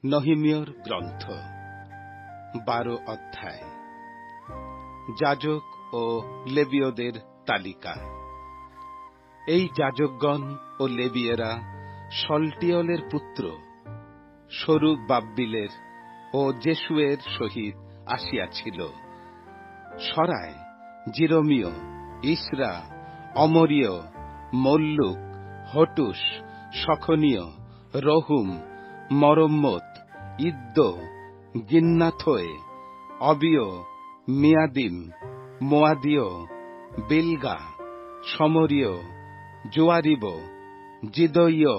নহিমীয়র গ্রন্থ 12 অধ্যায়। যাজক ও লেবীয়দের তালিকা। এই যাজকগণ ও লেবীয়েরা সলটিয়লের পুত্র সরুব্বাবিলের ও জেশুয়ের সহিত আসিয়াছিল। সরায়, জিরমীয়, ইসরা, অমরীয়, মল্লুক, হটুস, সখনীয়, রহুম, মরম্মত, ইদ্দো, গিন্নাথোয়, অবীয়, মিয়াদিম, মোয়াদীয়, বিলগা, সমরীয়, জোয়ারিব, জিদয়ীয়,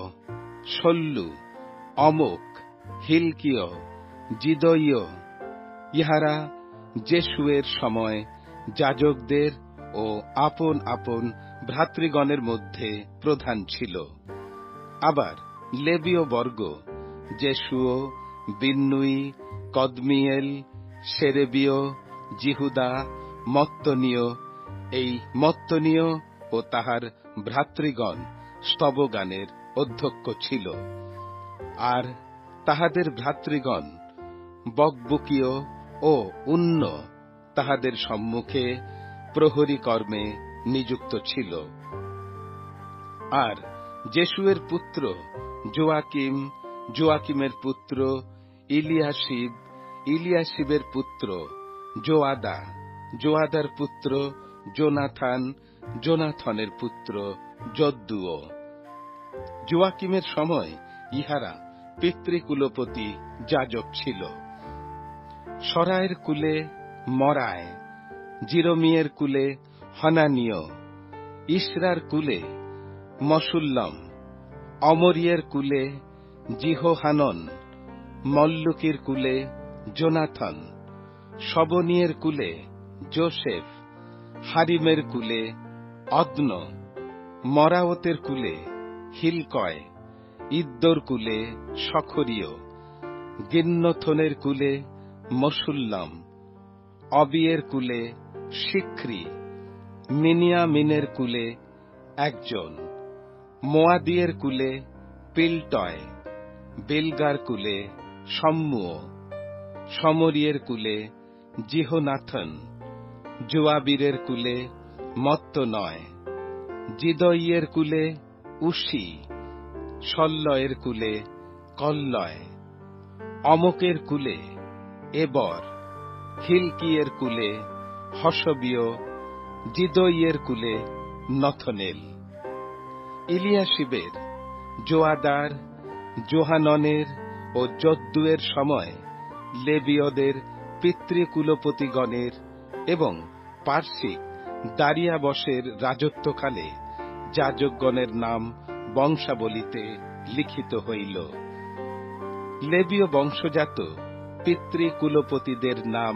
সল্লু, অমোক, হিলকীয়, জিদয়ীয়। ইহারা জেশুয়ের সময় যাজকদের ও আপন আপন ভ্রাতৃগণের মধ্যে প্রধান ছিল। আবার লেবীয় বর্গ জেশুয়, বিন্নুই, কদমিয়েল, সেরেবীয়, জিহুদা, মত্তনীয়। এই মত্তনীয় ও তাহার ভ্রাতৃগণ স্তবগানের অধ্যক্ষ ছিল। আর তাহাদের ভ্রাতৃগণ বকবুকীয় ও উন্ন তাহাদের সম্মুখে প্রহরী কর্মে নিযুক্ত ছিল। আর জেশুয়ের পুত্র জোয়াকিম, জোয়াকিমের পুত্র ইলিয়াশিব, ইলিয়াশিবের পুত্র জোয়াদা, জোয়াদার পুত্র জোনাথন, জোনাথনের পুত্র যদ্দুও। জোয়াকিমের সময় ইহারা পিতৃকুলপতি যাজক ছিল। সরায়ের কুলে মরায়, জিরমীয়ের কুলে হনানীয়, ইসরার কুলে মশুল্লম, অমরীয়ের কুলে জিহোহানন, মল্লুকির কুলে জোনাথন, শবনীয়ের কুলে যোসেফ, হারিমের কুলে অদ্ন, মরাওতের কুলে হিলকয়, ইদ্দোর কুলে সখরীয়, গিন্নথনের কুলে মশুল্লম, অবিয়ের কুলে শিক্রি, মিনিয়ামিনের কুলে একজন, মোয়াদীয়ের কুলে পিলটয়, বিলগার কুলে সম্মুয়, সমরীয়ের কুলে জিহোনাথন, জোয়াবীরের কুলে মত্তনয়, জিদয়ীয়ের কুলে উশি, সল্লয়ের কুলে কল্লয়, অমকের কুলে এবর, হিলকিয়ের কুলে হসবীয়, জিদয়ীয়ের কুলে নথনেল। ইলিয়াশিবের, জোয়াদার, জোহাননের ও যদ্দুয়ের সময় লেবীয়দের পিতৃকুলপতিগণের এবং পার্শ্বিক দারিয়াবশের রাজত্বকালে যাজকগণের নাম বংশাবলীতে লিখিত হইল। লেবীয় বংশজাত পিতৃকুলপতিদের নাম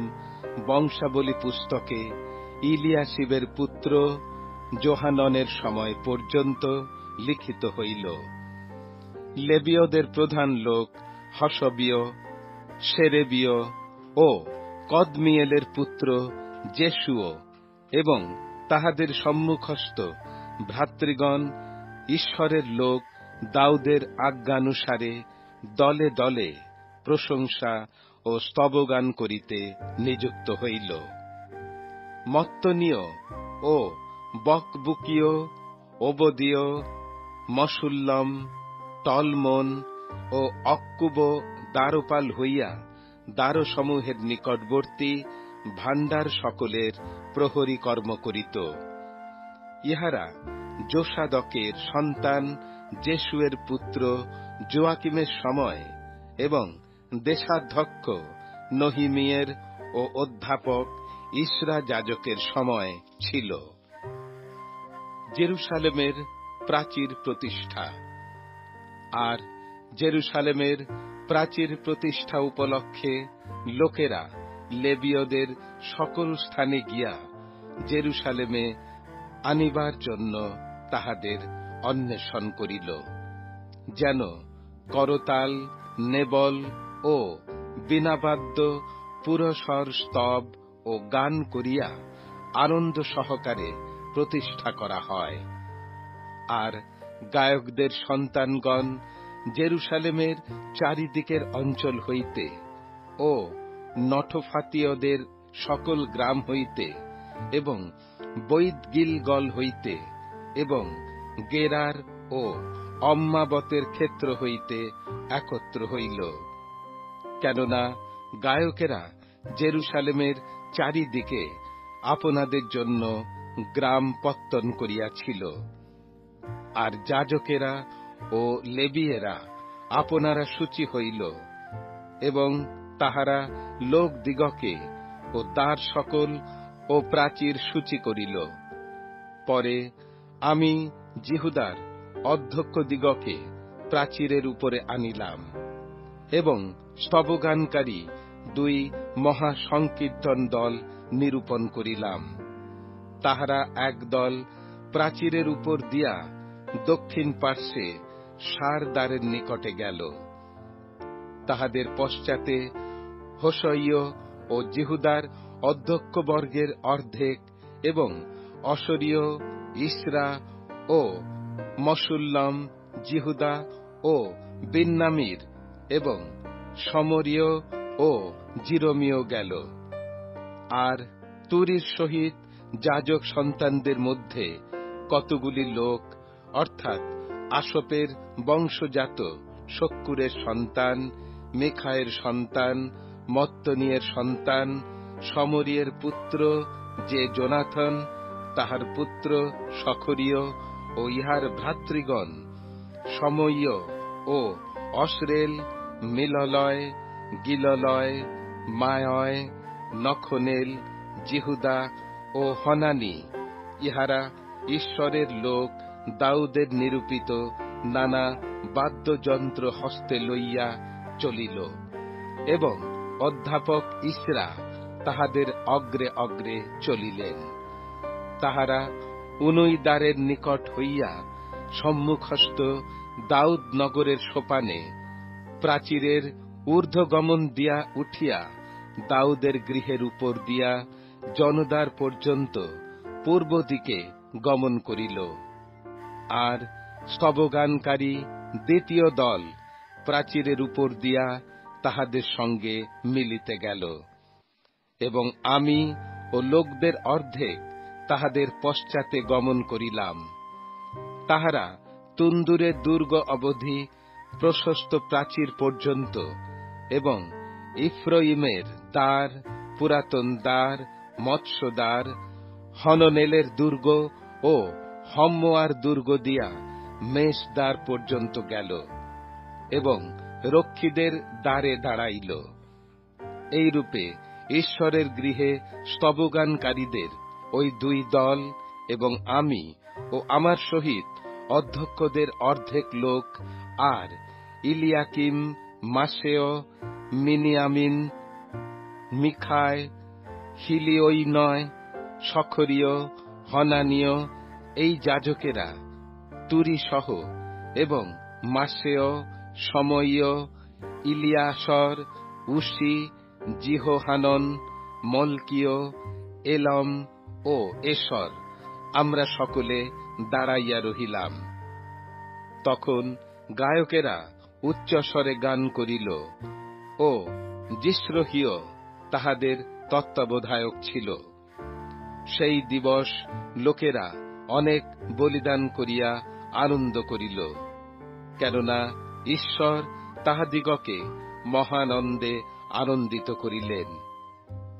বংশাবলী পুস্তকে ইলিয়াশিবের পুত্র জোহাননের সময় পর্যন্ত লিখিত হইল। লেবীয়দের প্রধান লোক হসবীয়, সেরেবীয় ও কদমিয়েলের পুত্র জেশুয় এবং তাহাদের সম্মুখস্থ ভ্রাতৃগণ ঈশ্বরের লোক দাউদের আজ্ঞানুসারে দলে দলে প্রশংসা ও স্তবগান করিতে নিযুক্ত হইল। মত্তনীয় ও বকবুকীয়, ওবদীয়, মশুল্লম, টলমন ও অক্কুব দ্বারপাল হইয়া দ্বারসমূহের নিকটবর্তী ভাণ্ডার সকলের প্রহরী কর্ম করিত। ইহারা যোসাদকের সন্তান জেশুয়ের পুত্র জোয়াকিমের সময় এবং দেশাধ্যক্ষ নহিমীয়ের ও অধ্যাপক ইসরা যাজকের সময় ছিল। জেরুসালেমের প্রাচীর প্রতিষ্ঠা। আর জেরুসালেমের প্রাচীর প্রতিষ্ঠা উপলক্ষে লোকেরা লেবীয়দের সকল স্থানে গিয়া জেরুসালেমে আনিবার জন্য তাহাদের অন্বেষণ করিল, যেন করতাল, নেবল ও বীণাবাদ্য পুরস্বর স্তব ও গান করিয়া আনন্দ সহকারে প্রতিষ্ঠা করা হয়। আর গায়কদের সন্তানগণ জেরুসালেমের চারিদিকের অঞ্চল হইতে ও নটফাতীয়দের সকল গ্রাম হইতে এবং বৈদ গিলগল হইতে এবং গেরার ও অম্মাবতের ক্ষেত্র হইতে একত্র হইল। কেননা গায়কেরা জেরুসালেমের চারিদিকে আপনাদের জন্য গ্রাম পত্তন করিয়াছিল। আর যাজকেরা ও লেবীয়েরা আপনারা সূচি হইল এবং তাহারা লোকদিগকে ও দ্বার সকল ও প্রাচীর সূচি করিল। পরে আমি জিহুদার অধ্যক্ষদিগকে প্রাচীরের উপরে আনিলাম এবং স্তবগানকারী দুই মহাসংকীর্তন দল নিরূপণ করিলাম। তাহারা এক দল প্রাচীরের উপর দিয়া দক্ষিণ পার্শ্বে সার দ্বারের নিকটে গেল। তাহাদের পশ্চাতে হোশৈয় ও জিহুদার অধ্যক্ষবর্গের অর্ধেক এবং অশরীয়, ইসরা ও মশুল্লম, জিহুদা ও বিন্যামীর এবং সমরীয় ও জিরমীয় গেল। আর তুরির সহিত যাজক সন্তানদের মধ্যে কতগুলি লোক, অর্থাৎ আসপের বংশজাত শক্কুরের সন্তান, মিখায়ের সন্তান, মত্তনীয়ের সন্তান, সমরীয়ের পুত্র যে জোনাথন, তাহার পুত্র সখরীয় ও ইহার ভ্রাতৃগণ সময় ও অসরেল, মিললয়, গিললয়, মায়য়, নখনেল, জিহুদা ও হনানি, ইহারা ঈশ্বরের লোক দাউদের নিরূপিত নানা বাদ্যযন্ত্র হস্তে লইয়া চলিল এবং অধ্যাপক ইসরা তাহাদের অগ্রে অগ্রে চলিলেন। তাহারা উনুইদারের নিকট হইয়া সম্মুখস্থ দাউদ নগরের সোপানে প্রাচীরের ঊর্ধ্বগমন দিয়া উঠিয়া দাউদের গৃহের উপর দিয়া জনদার পর্যন্ত পূর্ব দিকে গমন করিল। আর স্তবগানকারী দ্বিতীয় দল প্রাচীরের উপর দিয়া তাহাদের সঙ্গে মিলিতে গেল এবং আমি ও লোকদের অর্ধেক তাহাদের পশ্চাতে গমন করিলাম। তাহারা তুন্দুরের দুর্গ অবধি প্রশস্ত প্রাচীর পর্যন্ত এবং ইফ্রইমের দ্বার, পুরাতন দ্বার, মৎস্যদ্বার, হননেলের দুর্গ ও হম্মোয়ার দুর্গ দিয়া মেষদ্বার পর্যন্ত গেল এবং রক্ষীদের দ্বারে দাঁড়াইল। এইরূপে ঈশ্বরের গৃহে স্তবগানকারীদের ওই দুই দল এবং আমি ও আমার সহিত অধ্যক্ষদের অর্ধেক লোক আর ইলিয়াকিম, মাসেয়, মিনিয়ামিন, মিখায়, হিলিওইনয়, সখরীয়, হনানীয়, এই যাজকেরা তুরি সহ এবং মাসেয়, সময়, ইলিয়াসর, উশি, জিহোহানন, মলকীয়, এলম ও এসর, আমরা সকলে দাঁড়াইয়া রহিলাম। তখন গায়কেরা উচ্চস্বরে গান করিল ও যিস্রহীয় তাহাদের তত্ত্বাবধায়ক ছিল। সেই দিবস লোকেরা অনেক বলিদান করিয়া আনন্দ করিল, কেননা ঈশ্বর তাহাদিগকে মহানন্দে আনন্দিত করিলেন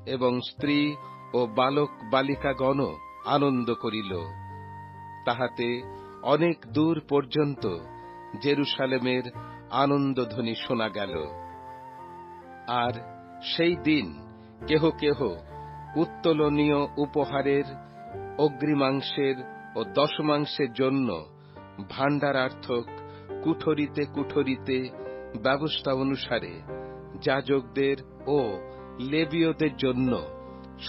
এবং স্ত্রী ও বালক বালিকাগণ আনন্দ করিল। তাহাতে অনেক দূর পর্যন্ত জেরুসালেমের আনন্দধ্বনি শোনা গেল। আর সেই দিন কেহ কেহ উত্তোলনীয় উপহারের, অগ্রিমাংশের ও দশমাংশের জন্য ভাণ্ডারার্থক কুঠরিতে কুঠরিতে ব্যবস্থা অনুসারে যাজকদের ও লেবীয়দের জন্য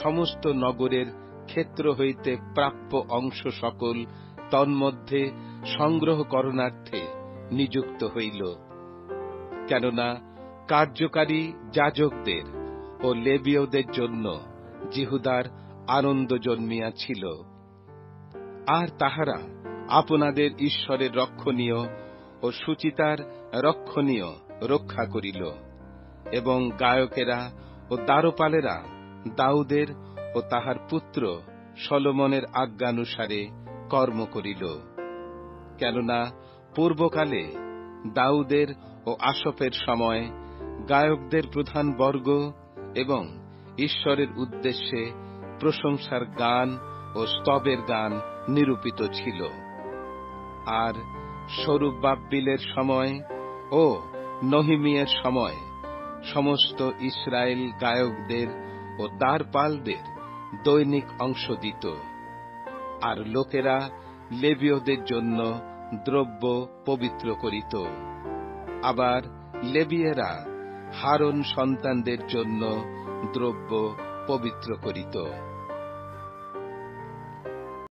সমস্ত নগরের ক্ষেত্র হইতে প্রাপ্য অংশ সকল তন্মধ্যে সংগ্রহ করণার্থে নিযুক্ত হইল। কেননা কার্যকারী যাজকদের ও লেবীয়দের জন্য জিহুদার আনন্দ জন্মিয়াছিল। আর তাহারা আপনাদের ঈশ্বরের রক্ষণীয় ও ও সুচিতার রক্ষণীয় রক্ষা করিল, এবং গায়কেরা ও দ্বারপালেরা দাউদের ও তাহার পুত্র সলোমনের আজ্ঞানুসারে কর্ম করিল। কেননা পূর্বকালে দাউদের ও আশপের সময় গায়কদের প্রধান বর্গ এবং ঈশ্বরের উদ্দেশ্যে প্রশংসার গান ও স্তবের গান নিরূপিত ছিল। আর সরুব্বাবিলের সময় ও নহিমিয়ের সময় সমস্ত ইসরায়েল গায়কদের ও দ্বারপালদের দৈনিক অংশ দিত। আর লোকেরা লেবীয়দের জন্য দ্রব্য পবিত্র করিত। আবার লেবীয়েরা হারন সন্তানদের জন্য দ্রব্য পবিত্র করিত।